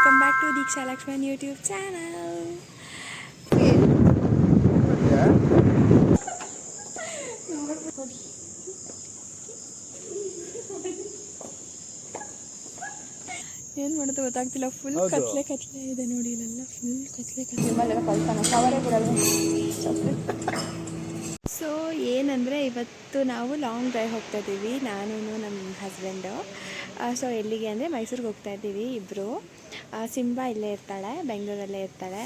Welcome back to Deeksha Lakshman YouTube channel. ಏನು ಮಾಡೋದು ಗೊತ್ತಾಗ್ತಿಲ್ಲ. ಫುಲ್ ಕತ್ಲೆ ಇದೆ ನೋಡಿ, ಇಲ್ಲೆಲ್ಲ ಫುಲ್ ಕತ್ಲೆ ಸೊ ಏನಂದರೆ ಇವತ್ತು ನಾವು ಲಾಂಗ್ ಡ್ರೈವ್ ಹೋಗ್ತಾ ಇದ್ದೀವಿ, ನಾನು ನಮ್ಮ ಹಸ್ಬೆಂಡು. ಸೊ ಎಲ್ಲಿಗೆ ಅಂದರೆ ಮೈಸೂರಿಗೆ ಹೋಗ್ತಾ ಇದ್ದೀವಿ ಇಬ್ಬರು. ಸಿಂಬಾ ಇಲ್ಲೇ ಇರ್ತಾಳೆ, ಬೆಂಗಳೂರಲ್ಲೇ ಇರ್ತಾಳೆ.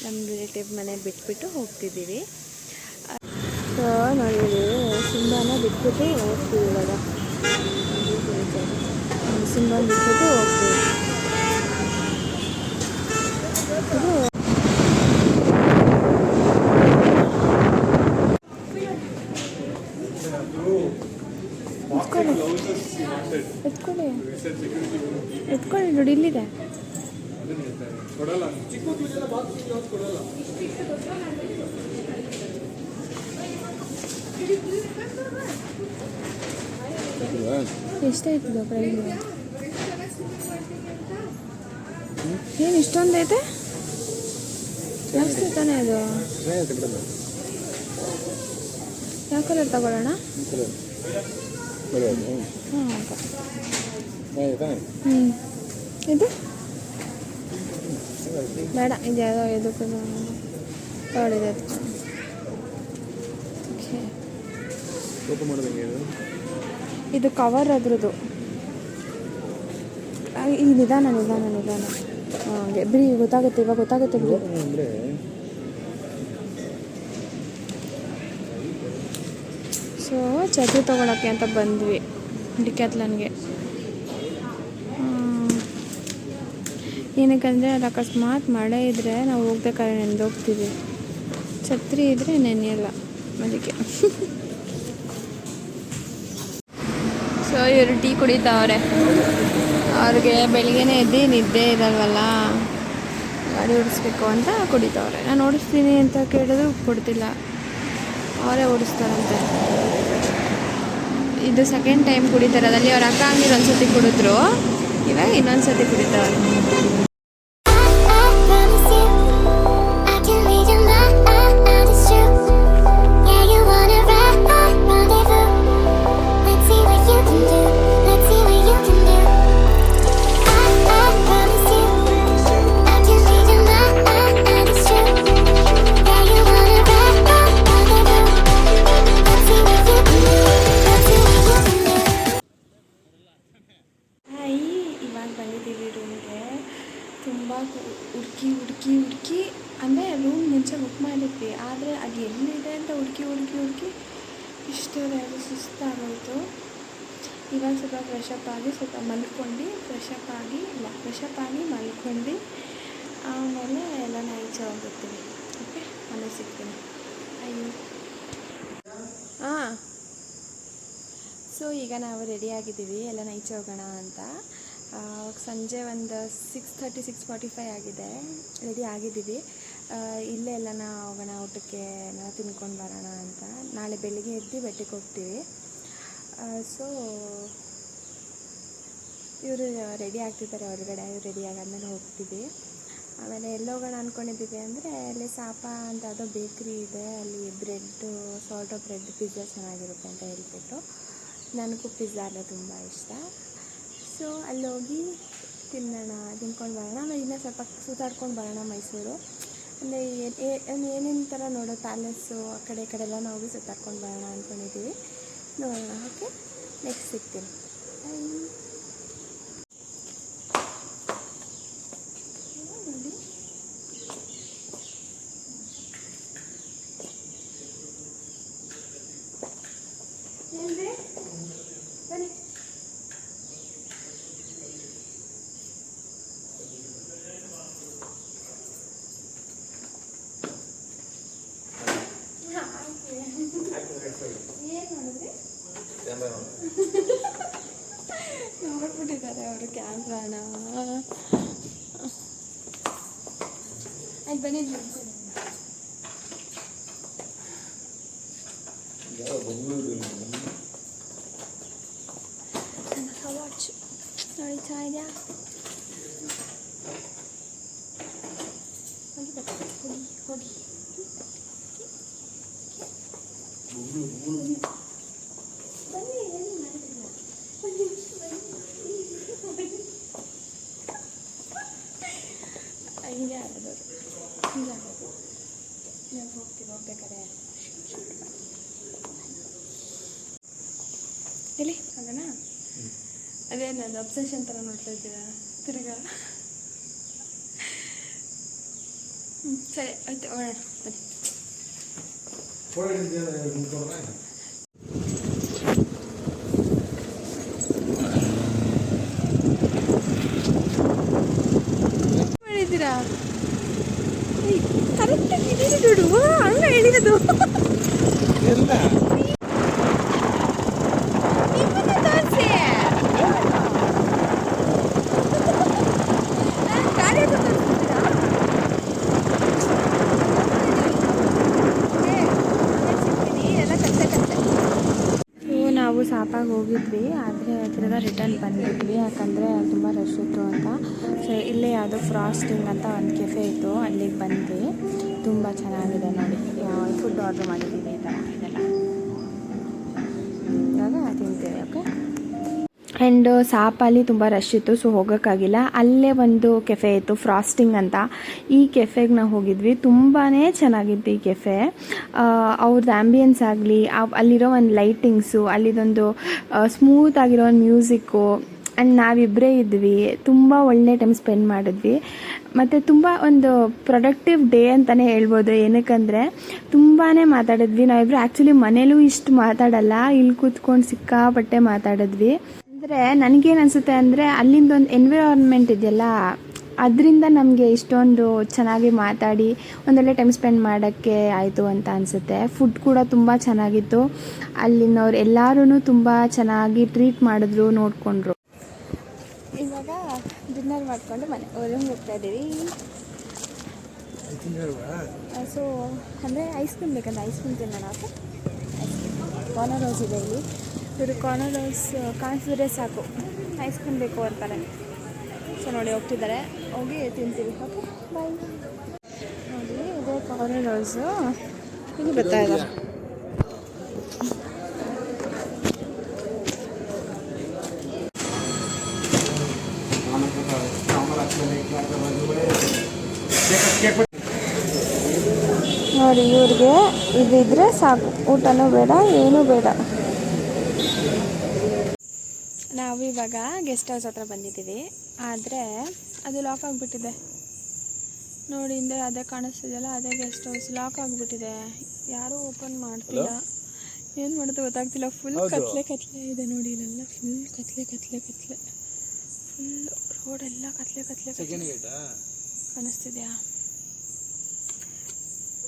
ನಮ್ಮ ರಿಲೇಟಿವ್ ಮನೆ ಬಿಟ್ಬಿಟ್ಟು ಹೋಗ್ತಿದ್ದೀವಿ. ಸೊ ನೋಡಿದ್ದೀವಿ, ಸಿಂಬಾನ ಬಿಟ್ಬಿಟ್ಟು ಹೋಗ್ತೀವಿ ಇವಾಗ. ಸಿಂಬಾನ ಬಿಟ್ಬಿಟ್ಟು ಹೋಗ್ತೀವಿ. ಎತ್ಕೊಳ್ಳಿ ನೋಡಿ, ಇಲ್ಲಿದೆ. ಎಷ್ಟಾಯ್ತದ ಪ್ರೈಸ್? ಏನು ಇಷ್ಟೊಂದು ಐತೆ? ಜಾಸ್ತಿ ತಾನೇ ಅದು. ಯಾವ ಕಲರ್ ತಗೊಳ್ಳೋಣ? ಇದು ಬೇಡ, ಇದು ಯಾವುದೋ ಇದಕ್ಕೂ ತಗೊಳ್ಳಿದೆ. ಇದು ಕವರ್ ಅದ್ರದ್ದು. ಈ ನಿಧಾನ ಹಾಗೆ ಬಿಡಿ, ಗೊತ್ತಾಗುತ್ತೆ ಇವಾಗ, ಗೊತ್ತಾಗುತ್ತೆ ಬಿಡಿ. ಸೊ ಛತ್ರಿ ತೊಗೊಳಕ್ಕೆ ಅಂತ ಬಂದ್ವಿ ಡಿಕ್ಯಾಥ್ಲಾನ್ಗೆ. ಏನಕ್ಕಂದರೆ ಅದು ಅಕಸ್ಮಾತ್ ಮಳೆ ಇದ್ದರೆ ನಾವು ಹೋಗ್ಬೇಕಾದ್ರೆ ನೆನೆದೋಗ್ತೀವಿ. ಛತ್ರಿ ಇದ್ದರೆ ನೆನೆಯಲ್ಲ, ಅದಕ್ಕೆ. ಸೊ ಇವರು ಟೀ ಕುಡಿತಾವ್ರೆ. ಅವ್ರಿಗೆ ಬೆಳಿಗ್ಗೆನೇ ಎದ್ದು ನಿದ್ದೆ ಇರಲ್ವಲ್ಲ, ಗಾಡಿ ಓಡಿಸ್ಬೇಕು ಅಂತ ಕುಡಿತಾವ್ರೆ. ನಾನು ಓಡಿಸ್ತೀನಿ ಅಂತ ಕೇಳಿದ್ರು ಕೊಡ್ತಿಲ್ಲ, ಅವರೇ ಓಡಿಸ್ತಾರಂತೆ. ಇದು ಸೆಕೆಂಡ್ ಟೈಮ್ ಕುಡಿತಾರೆ. ಅದಲ್ಲಿ ಅವ್ರ ಅಕ್ಕ ಹಂಗೆ ಒಂದ್ಸತಿ ಕುಡಿದ್ರು, ಇವಾಗ ಇನ್ನೊಂದು ಸತಿ ಕುಡಿತಾವ್ರೆ. ಬಂದಿದ್ದೀವಿ ರೂಮ್ಗೆ. ತುಂಬ ಹುಡುಕಿ ಅಂದರೆ ರೂಮ್ ಮುಂಚೆ ಬುಕ್ ಮಾಡಿದ್ವಿ, ಆದರೆ ಅದು ಎಲ್ಲಿದೆ ಅಂತ ಹುಡುಕಿ ಇಷ್ಟು ಅದು ಸುಸ್ತಾಗೋಯಿತು. ಇವಾಗ ಸ್ವಲ್ಪ ಫ್ರೆಶಪ್ ಆಗಿ ಸ್ವಲ್ಪ ಮಲ್ಕೊಂಡು ಆಮೇಲೆ ಎಲ್ಲ ಈಚೆ ಹೋಗ್ಬಿಡ್ತೀವಿ. ಓಕೆ, ಮನೆ ಸಿಗ್ತೀನಿ. ಅಯ್ಯೋ ಹಾಂ. ಸೊ ಈಗ ನಾವು ರೆಡಿಯಾಗಿದ್ದೀವಿ, ಎಲ್ಲ ಈಚೆ ಹೋಗೋಣ ಅಂತ. ಸಂಜೆ ಒಂದು 6:30 6:45 ಆಗಿದೆ. ರೆಡಿ ಆಗಿದ್ದೀವಿ. ಇಲ್ಲೇ ಎಲ್ಲನ ಹೋಗೋಣ, ಊಟಕ್ಕೆ ನಾವು ತಿನ್ಕೊಂಡು ಬರೋಣ ಅಂತ. ನಾಳೆ ಬೆಳಿಗ್ಗೆ ಎದ್ದು ಬೆಟ್ಟಕ್ಕೆ ಹೋಗ್ತೀವಿ. ಸೊ ಇವರು ರೆಡಿ ಆಗ್ತಿದ್ದಾರೆ ಹೊರಗಡೆ. ಇವ್ರು ರೆಡಿ ಆಗಾದ್ಮೇಲೆ ಹೋಗ್ತೀವಿ. ಆಮೇಲೆ ಎಲ್ಲಿ ಹೋಗೋಣ ಅಂದ್ಕೊಂಡಿದ್ದೀವಿ ಅಂದರೆ, ಅಲ್ಲಿ ಸಾಪಾ ಅಂತ ಯಾವುದೋ ಬೇಕ್ರಿ ಇದೆ, ಅಲ್ಲಿ ಬ್ರೆಡ್ಡು ಸಾಲ್ಟೋ ಬ್ರೆಡ್ ಪಿಜ್ಜಾ ಚೆನ್ನಾಗಿರುತ್ತೆ ಅಂತ ಹೇಳ್ಬಿಟ್ಟು. ನನಗೂ ಪಿಜ್ಜಾ ಅಂದರೆ ತುಂಬ ಇಷ್ಟ. ಸೊ ಅಲ್ಲಿ ಹೋಗಿ ತಿನ್ಕೊಂಡು ಬರೋಣ. ಆಮೇಲೆ ಇನ್ನೂ ಸ್ವಲ್ಪ ಸುತ್ತಾಡ್ಕೊಂಡು ಬರೋಣ ಮೈಸೂರು. ಅಂದರೆ ಏನೇನು ಥರ ನೋಡೋ ಪ್ಯಾಲೇಸು ಆ ಕಡೆ ಈ ಕಡೆ ಎಲ್ಲ ಹೋಗಿ ಸುತ್ತಾಡ್ಕೊಂಡು ಬರೋಣ ಅಂದ್ಕೊಂಡಿದ್ದೀವಿ. ನೋಡೋಣ. ಓಕೆ, ನೆಕ್ಸ್ಟ್ ಸಿಗ್ತೀನಿ. ನೋಡ್ಬಿಟ್ಟಿದ್ದಾರೆ ಅವರು ಕ್ಯಾಮ್ರಾನ. ಆಯ್ತು ಬನ್ನಿ. ವಾಚ್ ನೋಡಿತಾ ಇದೆಯಾ? ಹಿಂಗೆ ಆಗೋದು ಹಿಂಗೆ ಆಗೋದು. ಇವಾಗ ಹೋಗ್ಬೇಕಾರೆ ಎಲ್ಲಿ ಅದನ್ನ ಅದೇ ನಾನು ಅಬ್ಸೆಷನ್ ಥರ ನೋಡ್ತಾ ಇದ್ದೀರಾ ತಿರ್ಗಾ. ಸರಿ ಆಯ್ತು ಹೋಗೋಣ ಬನ್ನಿ. ಮಾಡಿದ್ದೀರಾ ಕರೆಕ್ಟಾಗಿ ನೋಡು ಹಂಗ ಹೇಳಿರೋದು. ನಾವು ಸಾಪಾಗಿ ಹೋಗಿದ್ವಿ, ಆದರೆ ತಿರ್ಗಾ ರಿಟರ್ನ್ ಬಂದಿದ್ವಿ ಯಾಕಂದರೆ ತುಂಬ ರಶ್ ಇತ್ತು ಅಂತ. ಸೊ ಇಲ್ಲೇ ಯಾವುದೋ ಫ್ರಾಸ್ಟಿಂಗ್ ಅಂತ ಒಂದು ಕೆಫೆ ಇತ್ತು, ಅಲ್ಲಿಗೆ ಬಂದ್ವಿ. ತುಂಬ ಚೆನ್ನಾಗಿದೆ ನೋಡಿ. ಫುಡ್ ಆರ್ಡ್ರ್ ಮಾಡಿದ್ದೀವಿ ಈ ಥರ ಇದೆಲ್ಲ. ಇವಾಗ ತಿಂತೀವಿ. ಓಕೆ. ಆ್ಯಂಡ್ ಸಾಪಲ್ಲಿ ತುಂಬ ರಶ್ ಇತ್ತು, ಸೊ ಹೋಗೋಕ್ಕಾಗಿಲ್ಲ. ಅಲ್ಲೇ ಒಂದು ಕೆಫೆ ಇತ್ತು ಫ್ರಾಸ್ಟಿಂಗ್ ಅಂತ. ಈ ಕೆಫೆಗೆ ನಾವು ಹೋಗಿದ್ವಿ. ತುಂಬಾ ಚೆನ್ನಾಗಿತ್ತು ಈ ಕೆಫೆ. ಅವ್ರದ್ದು ಆ್ಯಂಬಿಯನ್ಸ್ ಆಗಲಿ, ಅಲ್ಲಿರೋ ಒಂದು ಲೈಟಿಂಗ್ಸು, ಅಲ್ಲಿದೊಂದು ಸ್ಮೂತ್ ಆಗಿರೋ ಒಂದು ಮ್ಯೂಸಿಕ್ಕು. ಆ್ಯಂಡ್ ನಾವಿಬ್ಬರೇ ಇದ್ವಿ, ತುಂಬ ಒಳ್ಳೆ ಟೈಮ್ ಸ್ಪೆಂಡ್ ಮಾಡಿದ್ವಿ. ಮತ್ತು ತುಂಬ ಒಂದು ಪ್ರೊಡಕ್ಟಿವ್ ಡೇ ಅಂತಲೇ ಹೇಳ್ಬೋದು. ಏನಕ್ಕಂದರೆ ತುಂಬಾ ಮಾತಾಡಿದ್ವಿ ನಾವಿಬ್ಬರು. ಆ್ಯಕ್ಚುಲಿ ಮನೇಲೂ ಇಷ್ಟು ಮಾತಾಡಲ್ಲ, ಇಲ್ಲಿ ಕೂತ್ಕೊಂಡು ಸಿಕ್ಕಾಪಟ್ಟೆ ಮಾತಾಡಿದ್ವಿ. ಅಂದರೆ ನನಗೇನು ಅನಿಸುತ್ತೆ ಅಂದರೆ ಅಲ್ಲಿಂದೊಂದು ಎನ್ವಿರಾನ್ಮೆಂಟ್ ಇದೆಯಲ್ಲ, ಅದರಿಂದ ನಮಗೆ ಇಷ್ಟೊಂದು ಚೆನ್ನಾಗಿ ಮಾತಾಡಿ ಒಂದೊಳ್ಳೆ ಟೈಮ್ ಸ್ಪೆಂಡ್ ಮಾಡೋಕ್ಕೆ ಆಯಿತು ಅಂತ ಅನಿಸುತ್ತೆ. ಫುಡ್ ಕೂಡ ತುಂಬ ಚೆನ್ನಾಗಿತ್ತು. ಅಲ್ಲಿನವ್ರು ಎಲ್ಲರೂ ತುಂಬ ಚೆನ್ನಾಗಿ ಟ್ರೀಟ್ ಮಾಡಿದ್ರು, ನೋಡಿಕೊಂಡ್ರು. ಇವಾಗ ಡಿನ್ನರ್ ಮಾಡಿಕೊಂಡು ರೂಮ್ಗೆ ಹೋಗ್ತಾ ಇದ್ದೀವಿ. ಸೊ ಅಂದರೆ ಐಸ್ ಕ್ರೀಮ್ ಬೇಕಂದ್ರೆ ಐಸ್ ಕ್ರೀಮ್ ತಿನ್ನೋಣ. ಓಕೆ. ಕಾರ್ನರ್ ಹೌಸ್ ಇದೆ ಇಲ್ಲಿ. ಇವರು ಕಾರ್ನರ್ ಹೌಸ್ ಕಾಣಿಸಿದ್ರೆ ಸಾಕು ಐಸ್ ಕ್ರೀಮ್ ಬೇಕು ಅಂತಾರೆ. ಸೊ ನೋಡಿ ಹೋಗ್ತಿದ್ದಾರೆ, ಹೋಗಿ ತಿಂತೀವಿ. Okay bye. ನೋಡಿ ಇದೇ ಕಾರ್ನರ್ ಹೌಸು, ಇಲ್ಲಿ ಬರ್ತಾ ಇದ್ದಾರೆ. ನೋಡಿ ಇವ್ರಿಗೆ ಇದಿದ್ರೆ ಸಾಕು, ಊಟನೂ ಬೇಡ ಏನೂ ಬೇಡ. ನಾವು ಇವಾಗ ಗೆಸ್ಟ್ ಹೌಸ್ ಹತ್ರ ಬಂದಿದ್ದೀವಿ, ಆದರೆ ಅದು ಲಾಕ್ ಆಗಿಬಿಟ್ಟಿದೆ. ನೋಡಿ ಹಿಂದೆ ಅದೇ ಕಾಣಿಸ್ತಿದೆಯಲ್ಲ, ಅದೇ ಗೆಸ್ಟ್ ಹೌಸ್ ಲಾಕ್ ಆಗಿಬಿಟ್ಟಿದೆ. ಯಾರೂ ಓಪನ್ ಮಾಡ್ತಿಲ್ಲ. ಏನು ಮಾಡೋದು ಗೊತ್ತಾಗ್ತಿಲ್ಲ. ಫುಲ್ ಕತ್ಲೆ ಇದೆ ನೋಡಿ, ಇಲ್ಲೆಲ್ಲ ಫುಲ್ ಕತ್ಲೆ ಫುಲ್ ರೋಡೆಲ್ಲ ಕತ್ಲೆ ಕಾಣಿಸ್ತಿದೆಯಾ?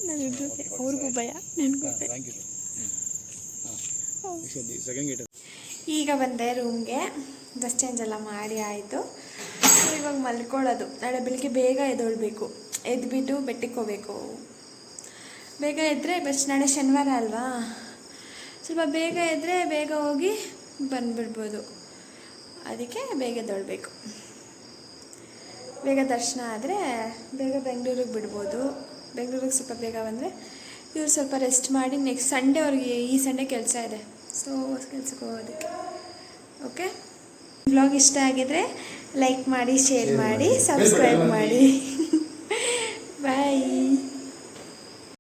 ನಾವಿಬ್ರಿಗೆ ಅವ್ರಿಗೂ ಭಯ, ನನಗೂ ಭಯ. ಈಗ ಬಂದೆ ರೂಮ್ಗೆ, ಡ್ರೆಸ್ ಚೇಂಜ್ ಎಲ್ಲ ಮಾಡಿ ಆಯಿತು. ಇವಾಗ ಮಲ್ಕೊಳ್ಳೋದು. ನಾಳೆ ಬೆಳಿಗ್ಗೆ ಬೇಗ ಎದ್ದೊಳ್ಬೇಕು. ಎದ್ಬಿಟ್ಟು ಬೆಟ್ಟಕ್ಕೆ ಹೋಗ್ಬೇಕು. ಬೇಗ ಎದ್ದರೆ ಬೆಸ್ಟ್. ನಾಳೆ ಶನಿವಾರ ಅಲ್ವಾ, ಸ್ವಲ್ಪ ಬೇಗ ಎದ್ದರೆ ಬೇಗ ಹೋಗಿ ಬಂದುಬಿಡ್ಬೋದು. ಅದಕ್ಕೆ ಬೇಗ ಎದ್ದೊಳ್ಬೇಕು. ಬೇಗ ದರ್ಶನ ಆದರೆ ಬೇಗ ಬೆಂಗಳೂರಿಗೆ ಬಿಡ್ಬೋದು. ಬೆಂಗಳೂರಿಗೆ ಸ್ವಲ್ಪ ಬೇಗ ಬಂದರೆ ಇವ್ರು ಸ್ವಲ್ಪ ರೆಸ್ಟ್ ಮಾಡಿ ನೆಕ್ಸ್ಟ್ ಸಂಡೇ ಅವ್ರಿಗೆ, ಈ ಸಂಡೇ ಕೆಲಸ ಇದೆ, ಸೊ ಕೆಲ್ಸಕ್ಕೆ ಹೋಗೋದಕ್ಕೆ. ಓಕೆ. ವ್ಲಾಗ್ ಇಷ್ಟ ಆಗಿದರೆ ಲೈಕ್ ಮಾಡಿ, ಶೇರ್ ಮಾಡಿ, ಸಬ್ಸ್ಕ್ರೈಬ್ ಮಾಡಿ.